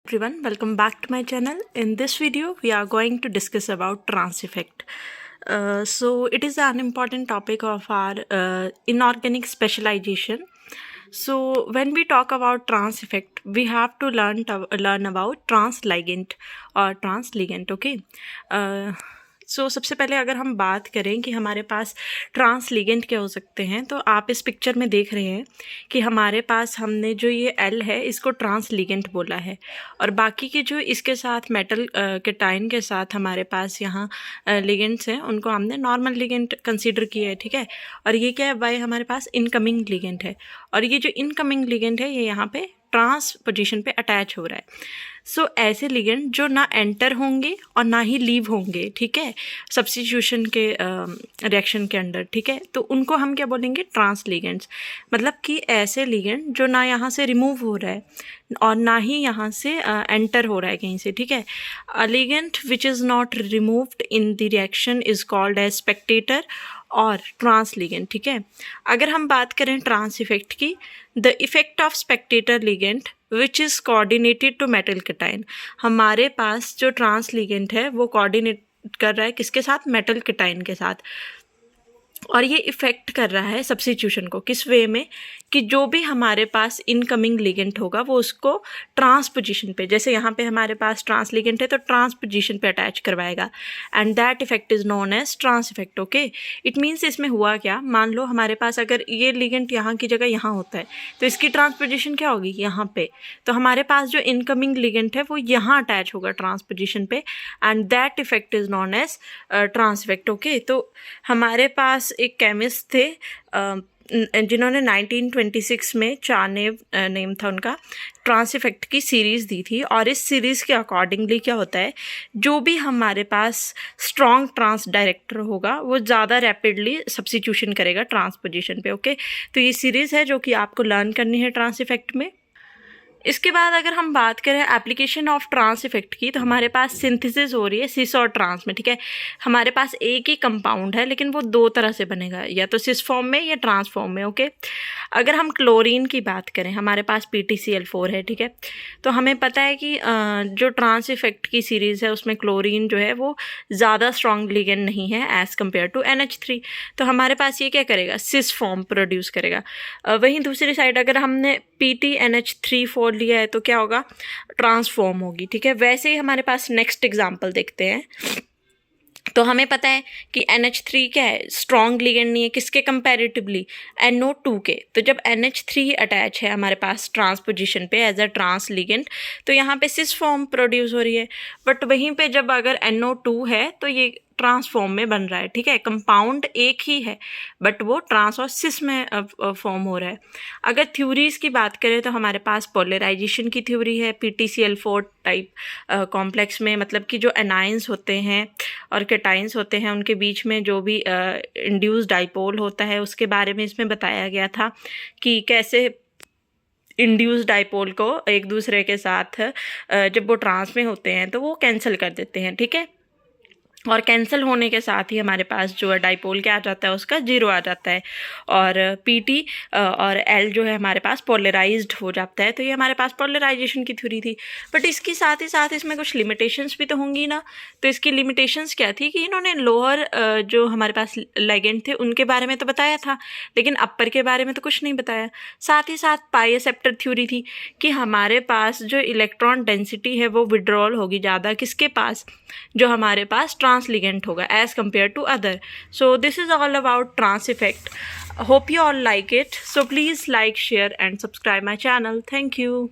Everyone, welcome back to my channel. In this video we are going to discuss about trans effect. So it is an important topic of our inorganic specialization. So when we talk about trans effect, we have to learn about trans ligand or trans ligand. Okay. सो सबसे पहले अगर हम बात करें कि हमारे पास trans ligand क्या हो सकते हैं, तो आप इस पिक्चर में देख रहे हैं कि हमारे पास हमने जो ये एल है इसको ट्रांस लिगेंड बोला है, और बाकी के जो इसके साथ मेटल कैटायन के साथ हमारे पास यहाँ लिगेंड्स हैं उनको हमने नॉर्मल लिगेंड कंसीडर किया है. ठीक है. और ये क्या है, वाई हमारे पास इनकमिंग लिगेंड है, और ये जो इनकमिंग लिगेंड है ये यहाँ पे ट्रांस पोजीशन पे अटैच हो रहा है. सो ऐसे लिगेंड जो ना एंटर होंगे और ना ही लीव होंगे, ठीक है, सब्स्टिट्यूशन के रिएक्शन के अंडर. ठीक है. तो उनको हम क्या बोलेंगे, ट्रांस लिगेंड्स. मतलब कि ऐसे लिगेंड जो ना यहाँ से रिमूव हो रहा है और ना ही यहाँ से एंटर हो रहा है कहीं से. ठीक है. A ligand which is not removed in the reaction is called as spectator और ट्रांस लिगेंड. ठीक है. अगर हम बात करें ट्रांस इफेक्ट की, the effect of spectator ligand which is coordinated to metal cation. हमारे पास जो ट्रांस लिगेंड है वो कोऑर्डिनेट कर रहा है किसके साथ, मेटल कैटायन के साथ, और ये इफ़ेक्ट कर रहा है सब्स्टिट्यूशन को. किस वे में कि जो भी हमारे पास इनकमिंग लिगेंड होगा वो उसको ट्रांस पोजीशन पे, जैसे यहाँ पे हमारे पास ट्रांस लिगेंड है तो ट्रांस पोजीशन पे अटैच करवाएगा, and that effect is known as trans effect. Okay. It means इसमें हुआ क्या, मान लो हमारे पास अगर ये लिगेंड यहाँ की जगह यहाँ होता है तो इसकी ट्रांस पोजीशन क्या होगी, यहाँ पे. तो हमारे पास जो इनकमिंग लिगेंड है वो यहाँ अटैच होगा ट्रांस पोजीशन पे, and that effect is known as trans effect. Okay. तो हमारे पास एक केमिस्ट थे जिन्होंने 1926 में चार्नेव नेम था उनका, ट्रांस इफेक्ट की सीरीज़ दी थी, और इस सीरीज़ के अकॉर्डिंगली क्या होता है, जो भी हमारे पास स्ट्रॉन्ग ट्रांस डायरेक्टर होगा वो ज़्यादा रैपिडली सब्स्टिट्यूशन करेगा ट्रांस पोजीशन पे. ओके. तो ये सीरीज़ है जो कि आपको लर्न करनी है ट्रांस इफेक्ट में. इसके बाद अगर हम बात करें एप्लीकेशन ऑफ ट्रांस इफेक्ट की, तो हमारे पास सिंथेसिस हो रही है सिस और ट्रांस में. ठीक है. हमारे पास एक ही कंपाउंड है लेकिन वो दो तरह से बनेगा, या तो सिस फॉर्म में या ट्रांस फॉर्म में. ओके. अगर हम क्लोरीन की बात करें, हमारे पास PTCl4 है. ठीक है. तो हमें पता है कि जो ट्रांस इफेक्ट की सीरीज़ है उसमें क्लोरीन जो है वो ज़्यादा स्ट्रॉन्ग लिगेंड नहीं है एज़ कम्पेयर टू NH3. तो हमारे पास ये क्या करेगा, सिस फॉर्म प्रोड्यूस करेगा. वहीं दूसरी साइड अगर हमने PTNH3 लिया है तो क्या होगा, ट्रांसफॉर्म होगी. ठीक है. वैसे ही हमारे पास नेक्स्ट एग्जांपल देखते हैं. तो हमें पता है कि NH3 क्या है, स्ट्रॉन्ग लिगेंड नहीं है, किसके कंपैरेटिवली, NO2 के. तो जब NH3 अटैच है हमारे पास ट्रांस पोजीशन पे एज अ ट्रांस लिगेंड, तो यहाँ पे सिस फॉर्म प्रोड्यूस हो रही है. बट वहीं पे जब अगर NO2 है तो ये ट्रांसफॉर्म में बन रहा है. ठीक है. कंपाउंड एक ही है बट वो ट्रांस और सिस में फॉर्म हो रहा है. अगर थ्योरीज़ की बात करें तो हमारे पास पोलराइजेशन की थ्योरी है PTCl4 टाइप कॉम्प्लेक्स में, मतलब कि जो एनाइंस होते हैं और कैटाइंस होते हैं उनके बीच में जो भी इंड्यूस डाइपोल होता है उसके बारे में इसमें बताया गया था कि कैसे इंड्यूस डाइपोल को एक दूसरे के साथ जब वो ट्रांस में होते हैं तो वो कैंसिल कर देते हैं. ठीक है. और कैंसिल होने के साथ ही हमारे पास जो है डाइपोल क्या आ जाता है, उसका जीरो आ जाता है, और PT और L जो है हमारे पास पोलराइज्ड हो जाता है. तो ये हमारे पास पोलराइजेशन की थ्योरी थी. बट इसके साथ ही साथ इसमें कुछ लिमिटेशंस भी तो होंगी ना. तो इसकी लिमिटेशंस क्या थी कि इन्होंने लोअर जो हमारे पास लिगेंड थे उनके बारे में तो बताया था लेकिन अपर के बारे में तो कुछ नहीं बताया. साथ ही साथ पाई एक्सेप्टर थ्योरी थी कि हमारे पास जो इलेक्ट्रॉन डेंसिटी है वो विड्रॉल होगी ज़्यादा किसके पास, जो हमारे पास ट्रांस ligand होगा as compared to other. So this is all about trans effect. Hope you all like it. So please like, share and subscribe my channel. Thank you.